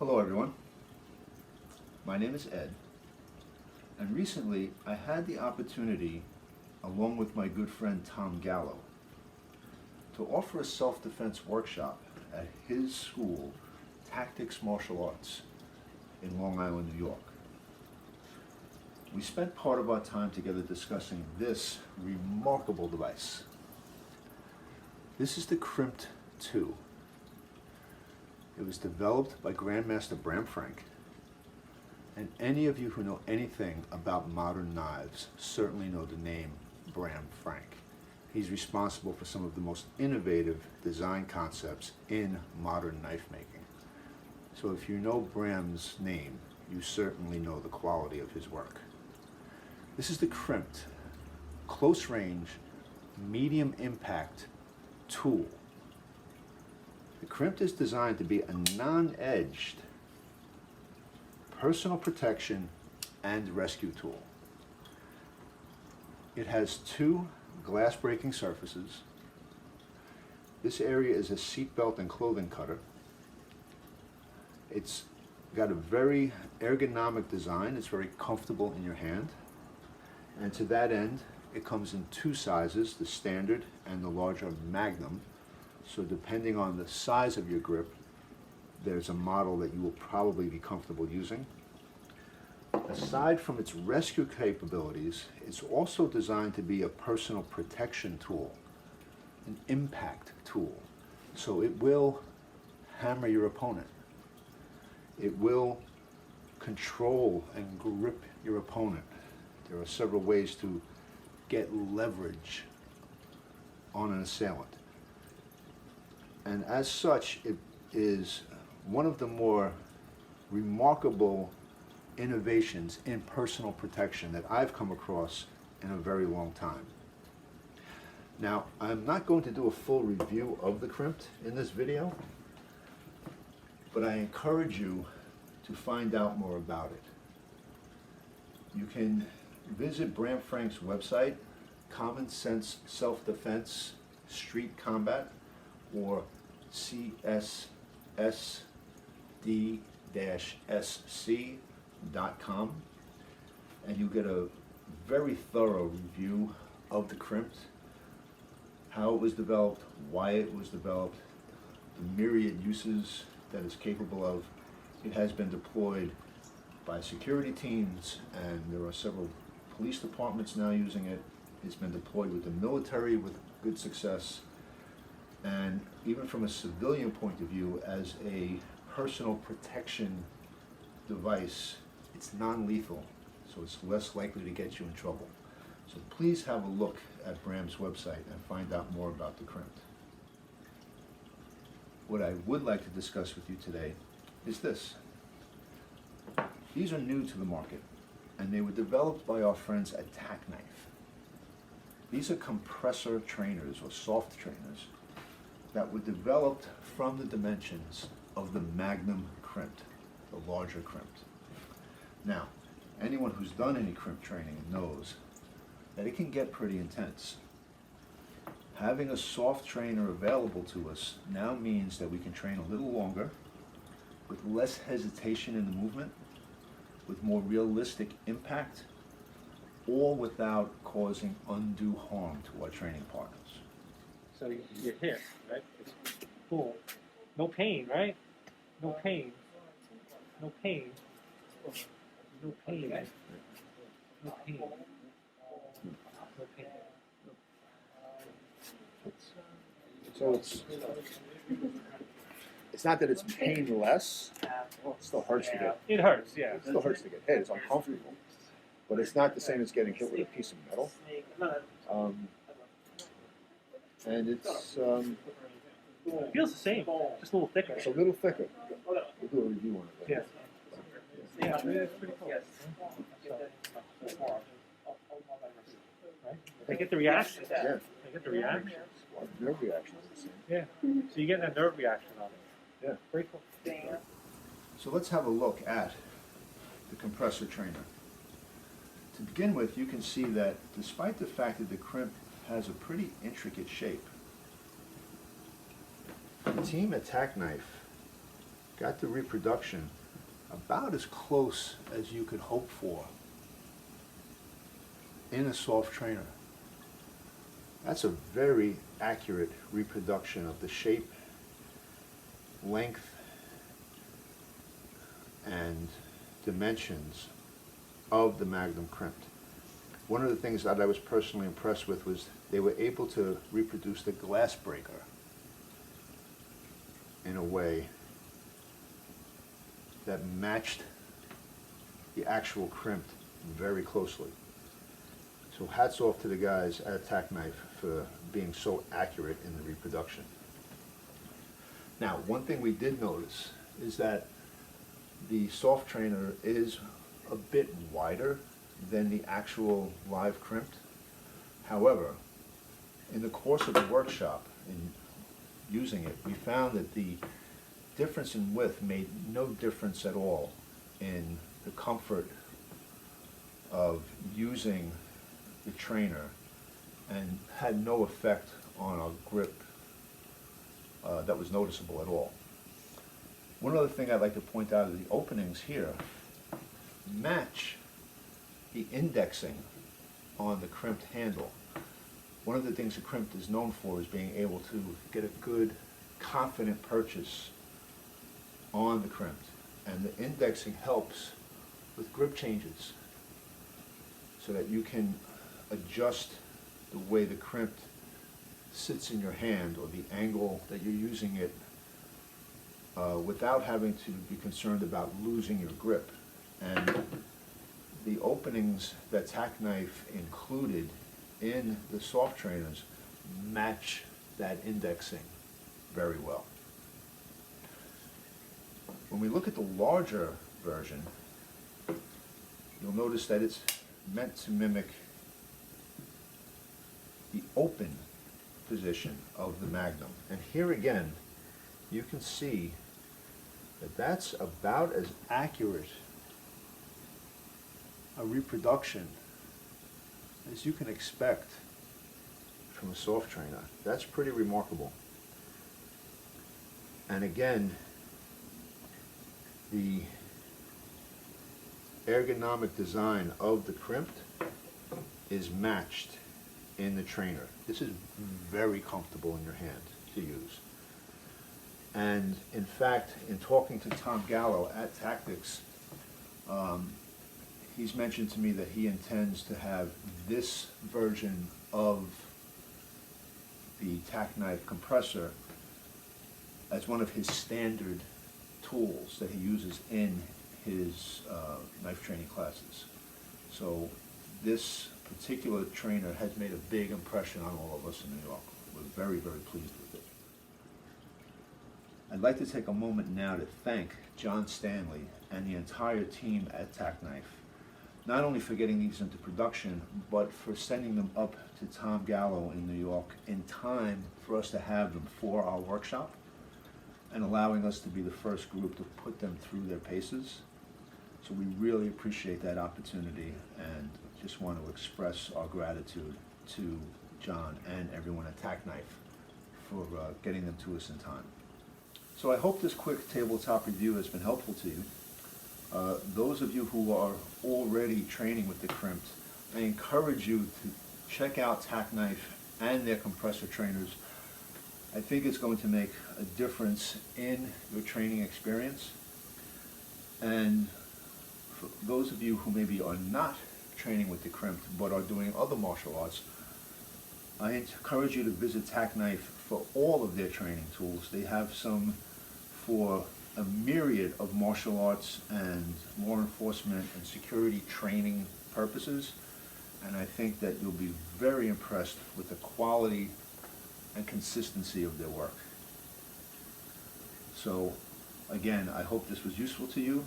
Hello everyone, my name is Ed, and recently I had the opportunity, along with my good friend Tom Gallo, to offer a self-defense workshop at his school, Tactics Martial Arts, in Long Island, New York. We spent part of our time together discussing this remarkable device. This is the CRMIPT2. It was developed by Grand Master Bram Frank, and any of you who know anything about modern knives certainly know the name Bram Frank. He's responsible for some of the most innovative design concepts in modern knife making. So if you know Bram's name, you certainly know the quality of his work. This is the CRMIPT, close range, medium impact tool. The CRMIPT is designed to be a non-edged personal protection and rescue tool. It has two glass breaking surfaces. This area is a seat belt and clothing cutter. It's got a very ergonomic design. It's very comfortable in your hand. And to that end, it comes in two sizes, the standard and the larger Magnum. So depending on the size of your grip, there's a model that you will probably be comfortable using. Aside from its rescue capabilities, it's also designed to be a personal protection tool, an impact tool. So it will hammer your opponent. It will control and grip your opponent. There are several ways to get leverage on an assailant. And as such, it is one of the more remarkable innovations in personal protection that I've come across in a very long time. Now, I'm not going to do a full review of the CRMIPT in this video, but I encourage you to find out more about it. You can visit Bram Frank's website, Common Sense Self-Defense Street Combat, or CSSD-SC.com, and you get a very thorough review of the CRMIPT, how it was developed, why it was developed, the myriad uses that it's capable of. It has been deployed by security teams, and there are several police departments now using it. It's been deployed with the military with good success. And even from a civilian point of view, as a personal protection device, it's non-lethal, so it's less likely to get you in trouble. So please have a look at Bram's website and find out more about the CRMIPT. What I would like to discuss with you today is this. These are new to the market, and they were developed by our friends at Takknife. These are compressor trainers, or soft trainers, that were developed from the dimensions of the Magnum CRMIPT, the larger CRMIPT. Now, anyone who's done any CRMIPT training knows that it can get pretty intense. Having a soft trainer available to us now means that we can train a little longer, with less hesitation in the movement, with more realistic impact, all without causing undue harm to our training partners. So you're here, right? It's cool. No pain, right? No pain. No pain. No pain. No pain. No pain. So it's not that it's painless. Well, it still hurts to get. It hurts, yeah. It still hurts to get hit. It's uncomfortable, but it's not the same as getting hit with a piece of metal. And it's It feels the same, just a little thicker. it's a little thicker. We'll do a review on it. Yeah. Yeah, it's pretty cool. Right? They get the reaction. Yeah. They get the reaction. Nerve reaction is the same. Yeah. So you get that nerve reaction on it. Yeah. Pretty cool. So let's have a look at the compressor trainer. To begin with, you can see that despite the fact that the CRMIPT has a pretty intricate shape, the team at Takknife got the reproduction about as close as you could hope for in a soft trainer. That's a very accurate reproduction of the shape, length, and dimensions of the Magnum crimp. One of the things that I was personally impressed with was they were able to reproduce the glass breaker in a way that matched the actual crimp very closely. So hats off to the guys at Takknife for being so accurate in the reproduction. Now, one thing we did notice is that the soft trainer is a bit wider than the actual live crimp. However, in the course of the workshop, in using it, we found that the difference in width made no difference at all in the comfort of using the trainer and had no effect on our grip that was noticeable at all. One other thing I'd like to point out is the openings here match the indexing on the crimped handle. One of the things the crimp is known for is being able to get a good, confident purchase on the crimp, and the indexing helps with grip changes so that you can adjust the way the crimp sits in your hand or the angle that you're using it without having to be concerned about losing your grip. And the openings that Takknife included in the soft trainers match that indexing very well. When we look at the larger version, you'll notice that it's meant to mimic the open position of the Magnum. And here again, you can see that that's about as accurate a reproduction as you can expect from a soft trainer. That's pretty remarkable. And again, the ergonomic design of the crimp is matched in the trainer. This is very comfortable in your hand to use. And in fact, in talking to Tom Gallo at Tactics, he's mentioned to me that he intends to have this version of the Takknife compressor as one of his standard tools that he uses in his knife training classes. So this particular trainer has made a big impression on all of us in New York. We're very, very pleased with it. I'd like to take a moment now to thank John Stanley and the entire team at Takknife, not only for getting these into production, but for sending them up to Tom Gallo in New York in time for us to have them for our workshop and allowing us to be the first group to put them through their paces. So we really appreciate that opportunity and just want to express our gratitude to John and everyone at Takknife for getting them to us in time. So I hope this quick tabletop review has been helpful to you. Those of you who are already training with the crimp, I encourage you to check out Takknife and their compressor trainers. I think it's going to make a difference in your training experience. And for those of you who maybe are not training with the crimp but are doing other martial arts, I encourage you to visit Takknife for all of their training tools. They have some for a myriad of martial arts and law enforcement and security training purposes, and I think that you'll be very impressed with the quality and consistency of their work. So again, I hope this was useful to you.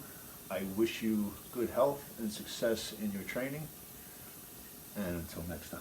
I wish you good health and success in your training, and until next time.